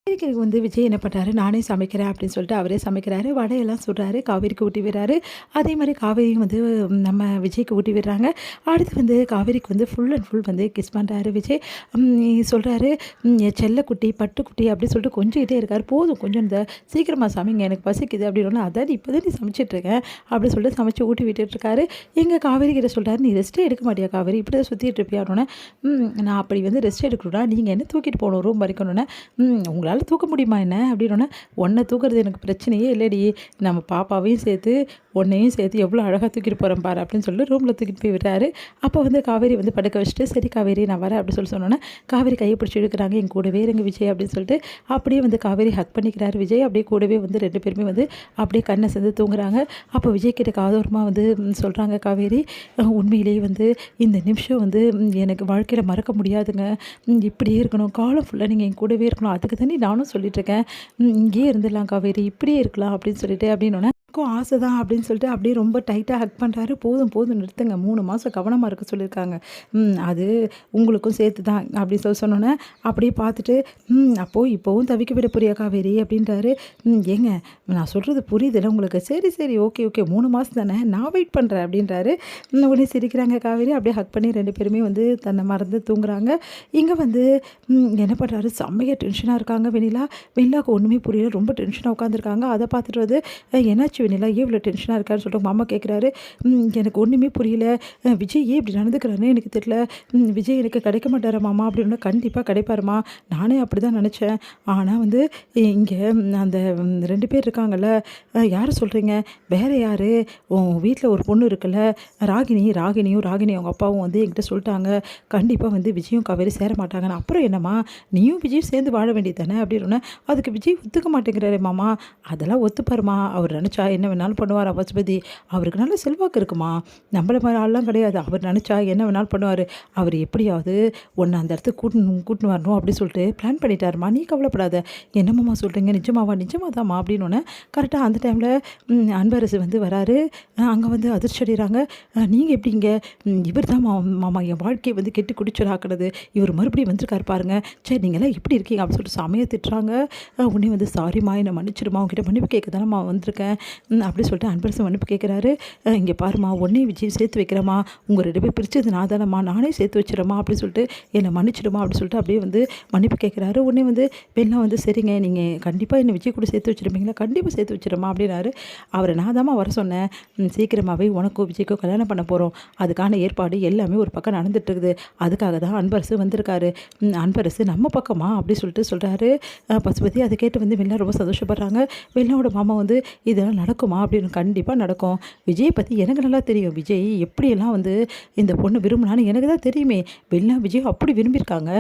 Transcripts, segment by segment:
இதுக்கு வந்து விஜய் என்ன பண்ணுறாரு, நானே சமைக்கிறேன் அப்படின்னு சொல்லிட்டு அவரே சமைக்கிறாரு. வடையெல்லாம் சுடுறாரு, காவேரிக்கு ஊட்டி விடுறாரு. அதே மாதிரி காவேரியும் வந்து நம்ம விஜய்க்கு ஊட்டி விடுறாங்க. அடுத்து வந்து காவேரிக்கு வந்து ஃபுல் அண்ட் ஃபுல் வந்து கிஸ் பண்ணுறாரு விஜய். சொல்கிறாரு, என் செல்லக்குட்டி பட்டுக்குட்டி அப்படின்னு சொல்லிட்டு கொஞ்சிக்கிட்டே இருக்கார். போதும் கொஞ்சம் இந்த சீக்கிரமாக சமைங்க, எனக்கு பசிக்குது அப்படின்னு. அதான் இப்போ தான் நீ சமைச்சிட்ருக்கேன் அப்படின்னு சொல்லிட்டு சமைச்சு ஊட்டி விட்டுட்ருக்காரு. எங்கள் காவேரி கிட்ட சொல்கிறாரு, நீ ரெஸ்ட்டே எடுக்க மாட்டியா காவேரி, இப்படி தான் சுற்றிட்டு இருப்பியானோன்னே, நான் அப்படி வந்து ரெஸ்ட் எடுக்கணும்னா நீங்கள் என்ன தூக்கிட்டு போகணும் ரூம் வரைக்கணுன்னே, உங்களால் தூக்க முடியுமா என்ன அப்படின்னோடனே, உன்னை தூக்குறது எனக்கு பிரச்சனையே இல்லடி, நம்ம பாப்பாவையும் சேர்த்து உன்னையும் சேர்த்து எவ்வளோ அழகாக தூக்கிட்டு போகிறேன் பாரு அப்படின்னு சொல்லிட்டு ரூமில் தூக்கிட்டு போய் விடுறாரு. அப்போ வந்து காவேரி வந்து படுக்க வச்சுட்டு, சரி காவேரி நான் வரேன் அப்படின்னு சொல்லி சொன்னோன்னே, காவேரி கையை பிடிச்சி இழுக்கிறாங்க, என் கூடவே இருங்க விஜய் அப்படின்னு சொல்லிட்டு அப்படியே வந்து காவேரி ஹக் பண்ணிக்கிறாரு விஜய். அப்படியே கூடவே வந்து 2 பேருமே வந்து அப்படியே கண்ணை சேர்ந்து தூங்குறாங்க. அப்போ விஜய் கிட்ட காதோரமாக வந்து சொல்கிறாங்க காவேரி, உண்மையிலேயே வந்து இந்த நிமிஷம் வந்து எனக்கு வாழ்க்கையில் மறக்க முடியாதுங்க, இப்படியே இருக்கணும், காலம் ஃபுல்லாக நீங்கள் என் கூடவே இருக்கணும், அதுக்கு தானே நானும் சொல்லிட்டுருக்கேன், இங்கேயே இருந்துடலாம் காவேரி, இப்படியே இருக்கலாம் அப்படின்னு சொல்லிட்டு அப்படின்னோடனே, எனக்கும் ஆசை தான் அப்படின்னு சொல்லிட்டு அப்படியே ரொம்ப டைட்டாக ஹக் பண்ணுறாரு. போதும் போதும் நிறுத்துங்க, 3 மாதம் கவனமாக இருக்க சொல்லியிருக்காங்க, அது உங்களுக்கும் சேர்த்து தான் அப்படின்னு சொன்னோன்னே அப்படியே பார்த்துட்டு, அப்போது இப்போவும் தவிக்க விட புரியா காவேரி அப்படின்றாரு. ஏங்க நான் சொல்கிறது புரியுதுல்ல உங்களுக்கு, சரி சரி ஓகே ஓகே 3 மாதம் தானே, நான் வெயிட் பண்ணுறேன் அப்படின்றாரு. உடனே சிரிக்கிறாங்க காவேரி. அப்படியே ஹக் பண்ணி 2 பேருமே வந்து தன்னை மறந்து தூங்குறாங்க. இங்கே வந்து என்ன பண்ணுறாரு, செம்மையாக டென்ஷனாக இருக்காங்க வெண்ணிலாவுக்கு ஒன்றுமே புரியல, ரொம்ப டென்ஷனாக உட்காந்துருக்காங்க. அதை பார்த்துட்டு வந்து, என்னாச்சு வெண்ணிலா ஏன் இவ்வளோ டென்ஷனாக இருக்கான்னு சொல்லிட்டு மாமா கேட்குறாரு. எனக்கு ஒன்றுமே புரியல, விஜய் ஏன் இப்படி நடந்துக்கிறானே எனக்கு தெரியல, விஜய் எனக்கு கிடைக்க மாட்டாரா மாமா அப்படின்னு. கண்டிப்பாக கிடைப்பாருமா, நானே அப்படி தான் நினச்சேன், ஆனால் வந்து இங்கே அந்த 2 பேர் இருக்காங்கல்ல, யாரை சொல்கிறீங்க, வேறு யார், உன் வீட்டில் ஒரு பொண்ணு இருக்குல்ல ராகினியும் அவங்க அப்பாவும் வந்து என்கிட்ட சொல்லிட்டாங்க, கண்டிப்பாக வந்து விஜயும் காவேரி சேர மாட்டாங்கன்னு. அப்புறம் என்னம்மா, நீயும் விஜயும் சேர்ந்து வாழ வேண்டியது தானே அப்படின்னு. அதுக்கு விஜய் ஒத்துக்க மாட்டேங்கிறாரு மாமா. அதெல்லாம் ஒத்துப்பாருமா, அவர் நினச்சா என்ன வேணாலும் பண்ணுவார் பசுபதி, அவருக்கு நல்ல செல்வாக்கு இருக்குமா, நம்மள மாதிரி ஆள்லாம் கிடையாது, அவர் நினச்சா என்ன வேணாலும் பண்ணுவார், அவர் எப்படியாவது ஒன்று அந்த இடத்துக்கு கூட்டின்னு வரணும் அப்படின்னு சொல்லிட்டு பிளான் பண்ணிட்டாருமா, நீ கவலைப்படாத. என்னம்மா சொல்கிறீங்க, நிஜமாக தாம்மா அப்படின்னோடனே, கரெக்டாக அந்த டைமில் அன்பரசு வந்து வராரு. அங்கே வந்து அதிர்ச்சி அடைகிறாங்க. நீங்கள் எப்படிங்க, இவர் தான் மாமா என் வாழ்க்கையை வந்து கெட்டு குடிச்சலாக்குறது, இவர் மறுபடியும் வந்திருக்காரு பாருங்க, சரி நீங்களாம் எப்படி இருக்கீங்க அப்படின்னு சொல்லிட்டு சமையல் திட்டுறாங்க. உடனே வந்து சாரிம்மா என்னை மன்னிச்சிடுமா, உங்ககிட்ட மன்னிப்பு கேட்க தானேம்மா வந்திருக்கேன் அப்படி சொல்லிட்டு அன்பரசு மன்னிப்பு கேட்குறாரு. இங்கே பாருமா, ஒன்றே விஜய் சேர்த்து வைக்கிறேம்மா, உங்கள் 2 பேர் பிரித்தது நான் தானம்மா, நானே சேர்த்து வச்சிடறேம்மா அப்படின்னு சொல்லிட்டு என்னை மன்னிச்சிடுமா அப்படின்னு சொல்லிட்டு அப்படியே வந்து மன்னிப்பு கேட்குறாரு. உடனே வந்து வெண்ணா வந்து, சரிங்க நீங்கள் கண்டிப்பாக என்னை விஜய் கூட சேர்த்து வச்சுருப்பீங்களா, கண்டிப்பாக சேர்த்து வச்சிடறமா அப்படின்னாரு. அவரை நான் தாம்மா வர சொன்னேன், சீக்கிரமாகவே உனக்கும் விஜய்க்கும் கல்யாணம் பண்ண போகிறோம், அதுக்கான ஏற்பாடு எல்லாமே ஒரு பக்கம் நடந்துட்டு இருக்குது, அதுக்காக தான் அன்பரசு வந்திருக்காரு, அன்பரசு நம்ம பக்கமா அப்படி சொல்லிட்டு சொல்கிறாரு பசுபதி. அதை கேட்டு வந்து வெள்ளா ரொம்ப சந்தோஷப்படுறாங்க. வெள்ளாவோட மாமா வந்து, இதெல்லாம் நடக்குமா அப்படின்னு. கண்டிப்பாக நடக்கும், விஜயை பற்றி எனக்கு நல்லா தெரியும், விஜய் எப்படியெல்லாம் வந்து இந்த பொண்ணு விரும்பினான்னு எனக்கு தான் தெரியுமே, வெள்ளா விஜய் அப்படி விரும்பியிருக்காங்க,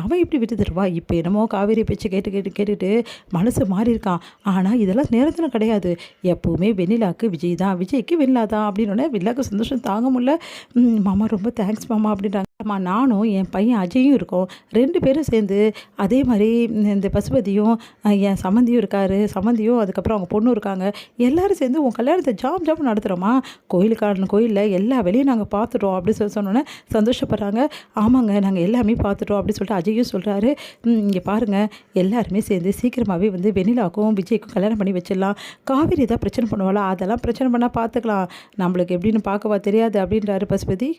அவன் எப்படி விட்டு தருவா, இப்போ என்னமோ காவேரி பேச்சு கேட்டுட்டு மனசு மாறி இருக்கான், ஆனால் இதெல்லாம் நேரத்தில் கிடையாது, எப்போவுமே வெண்ணிலாவுக்கு விஜய் தான், விஜய்க்கு வெண்ணிலா தான் அப்படின்னோடனே வெள்ளாவுக்கு சந்தோஷம் தாங்க முடியல. மாமா ரொம்ப தேங்க்ஸ் மாமா அப்படின்றாங்க. ஆமாம், நானும் என் பையன் அஜயும் இருக்கோம், 2 பேரும் சேர்ந்து அதே மாதிரி இந்த பசுபதியும் என் சம்மந்தியும் இருக்கார், சம்மந்தியும் அதுக்கப்புறம் அவங்க பொண்ணும் இருக்காங்க, எல்லோரும் சேர்ந்து உன் கல்யாணத்தை ஜாம் நடத்துகிறோமா, கோயிலில் எல்லா வேலையும் நாங்கள் பார்த்துட்டோம் அப்படி சொன்னோன்னே சந்தோஷப்படுறாங்க. ஆமாங்க நாங்கள் எல்லாமே பார்த்துட்டோம் அப்படி சொல்லிட்டு அஜயும் சொல்கிறாரு. இங்கே பாருங்கள், எல்லாருமே சேர்ந்து சீக்கிரமாகவே வந்து வெண்ணிலாவுக்கும் விஜய்க்கும் கல்யாணம் பண்ணி வச்சிடலாம், காவேரி தான் பிரச்சனை பண்ணுவாளா, அதெல்லாம் பிரச்சனை பண்ணால் பார்த்துக்கலாம், நம்மளுக்கு எப்படின்னு பார்க்கவா தெரியாது அப்படின்றாரு பசுபதி.